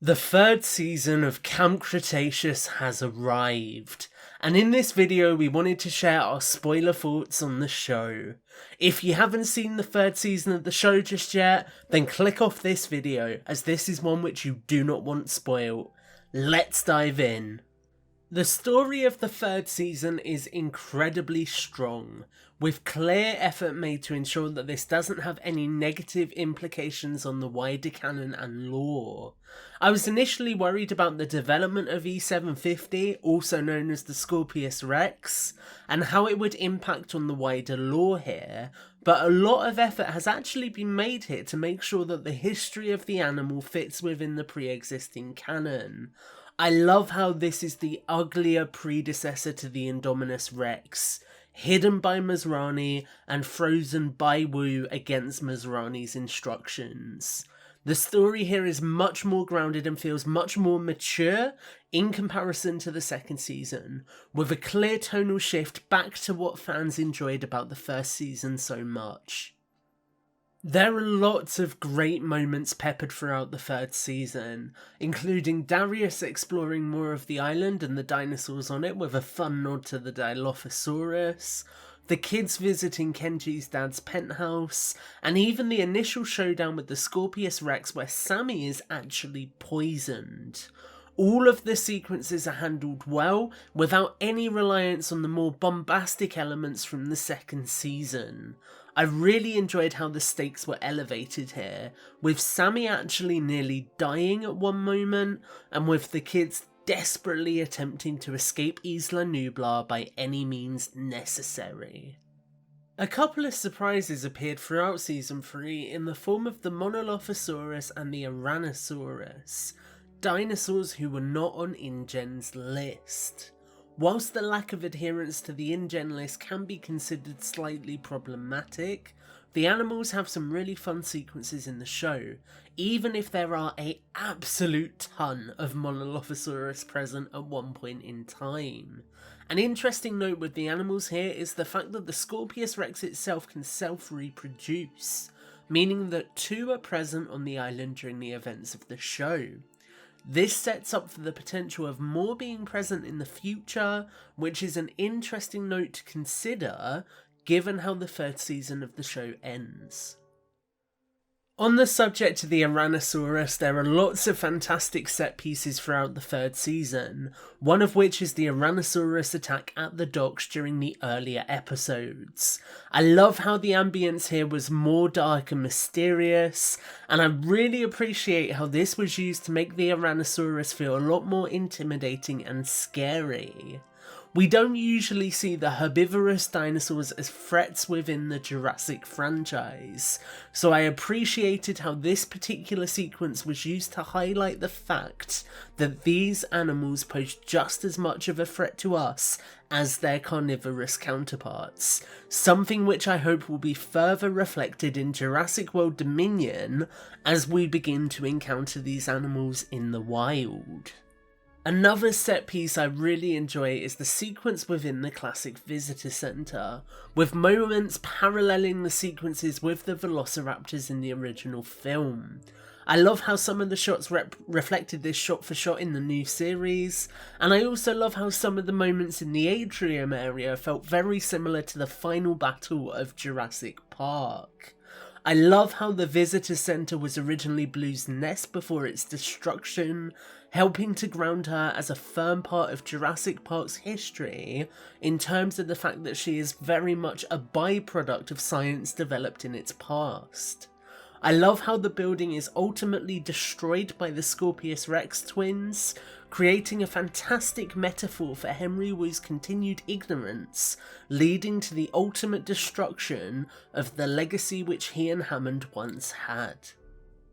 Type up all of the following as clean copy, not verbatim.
The third season of Camp Cretaceous has arrived, and in this video we wanted to share our spoiler thoughts on the show. If you haven't seen the third season of the show just yet, then click off this video, as this is one which you do not want spoiled. Let's dive in. The story of the third season is incredibly strong, with clear effort made to ensure that this doesn't have any negative implications on the wider canon and lore. I was initially worried about the development of E750, also known as the Scorpius Rex, and how it would impact on the wider lore here, but a lot of effort has actually been made here to make sure that the history of the animal fits within the pre-existing canon. I love how this is the uglier predecessor to the Indominus Rex, hidden by Masrani and frozen by Wu against Masrani's instructions. The story here is much more grounded and feels much more mature in comparison to the second season, with a clear tonal shift back to what fans enjoyed about the first season so much. There are lots of great moments peppered throughout the third season, including Darius exploring more of the island and the dinosaurs on it with a fun nod to the Dilophosaurus, the kids visiting Kenji's dad's penthouse, and even the initial showdown with the Scorpius Rex where Sammy is actually poisoned. All of the sequences are handled well, without any reliance on the more bombastic elements from the second season. I really enjoyed how the stakes were elevated here, with Sammy actually nearly dying at one moment, and with the kids desperately attempting to escape Isla Nublar by any means necessary. A couple of surprises appeared throughout Season 3 in the form of the Monolophosaurus and the Tyrannosaurus, dinosaurs who were not on InGen's list. Whilst the lack of adherence to the InGen list can be considered slightly problematic, the animals have some really fun sequences in the show, even if there are an absolute ton of Monolophosaurus present at one point in time. An interesting note with the animals here is the fact that the Scorpius Rex itself can self-reproduce, meaning that two are present on the island during the events of the show. This sets up for the potential of more being present in the future, which is an interesting note to consider given how the third season of the show ends. On the subject of the Tyrannosaurus, there are lots of fantastic set pieces throughout the third season, one of which is the Tyrannosaurus attack at the docks during the earlier episodes. I love how the ambience here was more dark and mysterious, and I really appreciate how this was used to make the Tyrannosaurus feel a lot more intimidating and scary. We don't usually see the herbivorous dinosaurs as threats within the Jurassic franchise, so I appreciated how this particular sequence was used to highlight the fact that these animals pose just as much of a threat to us as their carnivorous counterparts, something which I hope will be further reflected in Jurassic World Dominion as we begin to encounter these animals in the wild. Another set piece I really enjoy is the sequence within the classic visitor centre, with moments paralleling the sequences with the velociraptors in the original film. I love how some of the shots reflected this shot for shot in the new series, and I also love how some of the moments in the atrium area felt very similar to the final battle of Jurassic Park. I love how the visitor centre was originally Blue's nest before its destruction, helping to ground her as a firm part of Jurassic Park's history in terms of the fact that she is very much a byproduct of science developed in its past. I love how the building is ultimately destroyed by the Scorpius Rex twins, creating a fantastic metaphor for Henry Wu's continued ignorance, leading to the ultimate destruction of the legacy which he and Hammond once had.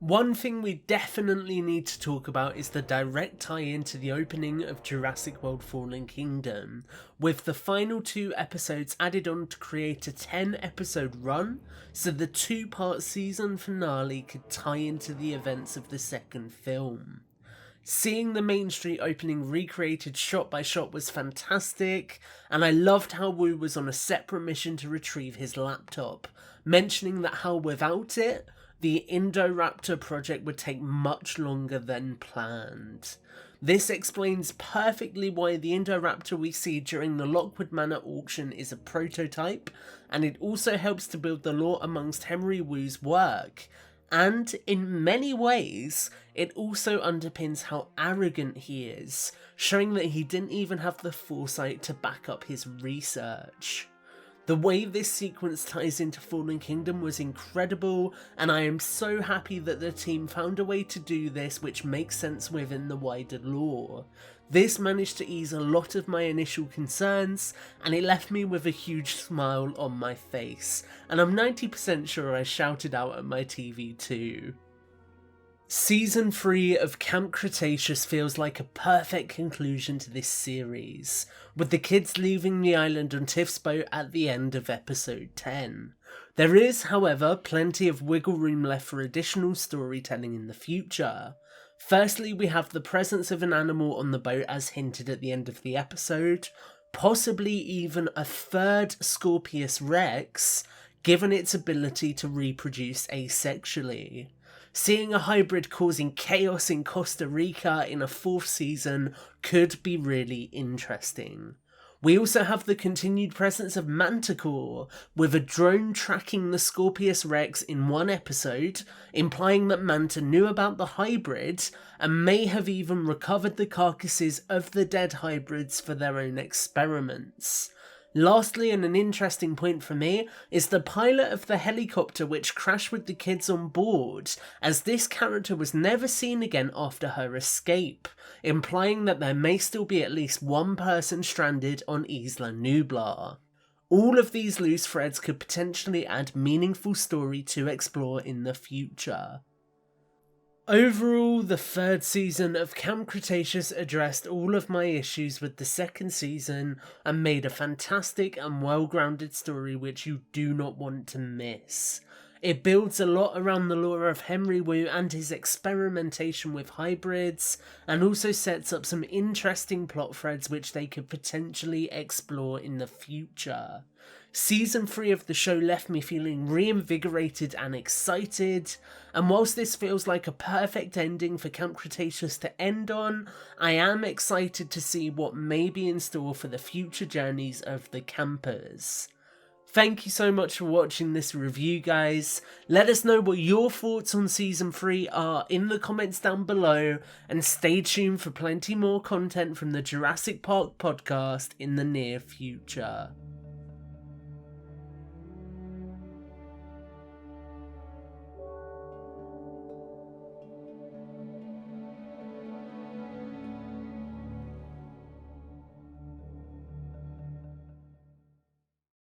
One thing we definitely need to talk about is the direct tie-in to the opening of Jurassic World Fallen Kingdom, with the final 2 episodes added on to create a 10-episode run, so the 2-part season finale could tie into the events of the second film. Seeing the Main Street opening recreated shot by shot was fantastic, and I loved how Wu was on a separate mission to retrieve his laptop, mentioning that how without it, the Indoraptor project would take much longer than planned. This explains perfectly why the Indoraptor we see during the Lockwood Manor auction is a prototype, and it also helps to build the lore amongst Henry Wu's work. And in many ways, it also underpins how arrogant he is, showing that he didn't even have the foresight to back up his research. The way this sequence ties into Fallen Kingdom was incredible, and I am so happy that the team found a way to do this which makes sense within the wider lore. This managed to ease a lot of my initial concerns, and it left me with a huge smile on my face, and I'm 90% sure I shouted out at my TV too. Season 3 of Camp Cretaceous feels like a perfect conclusion to this series, with the kids leaving the island on Tiff's boat at the end of episode 10. There is, however, plenty of wiggle room left for additional storytelling in the future. Firstly, we have the presence of an animal on the boat as hinted at the end of the episode, possibly even a third Scorpius Rex, given its ability to reproduce asexually. Seeing a hybrid causing chaos in Costa Rica in a 4th season could be really interesting. We also have the continued presence of Manticore, with a drone tracking the Scorpius Rex in one episode, implying that Manta knew about the hybrid and may have even recovered the carcasses of the dead hybrids for their own experiments. Lastly, and an interesting point for me, is the pilot of the helicopter which crashed with the kids on board, as this character was never seen again after her escape, implying that there may still be at least one person stranded on Isla Nublar. All of these loose threads could potentially add meaningful story to explore in the future. Overall, the 3rd season of Camp Cretaceous addressed all of my issues with the 2nd season and made a fantastic and well-grounded story which you do not want to miss. It builds a lot around the lore of Henry Wu and his experimentation with hybrids, and also sets up some interesting plot threads which they could potentially explore in the future. Season 3 of the show left me feeling reinvigorated and excited, and whilst this feels like a perfect ending for Camp Cretaceous to end on, I am excited to see what may be in store for the future journeys of the campers. Thank you so much for watching this review, guys. Let us know what your thoughts on Season 3 are in the comments down below, and stay tuned for plenty more content from the Jurassic Park podcast in the near future.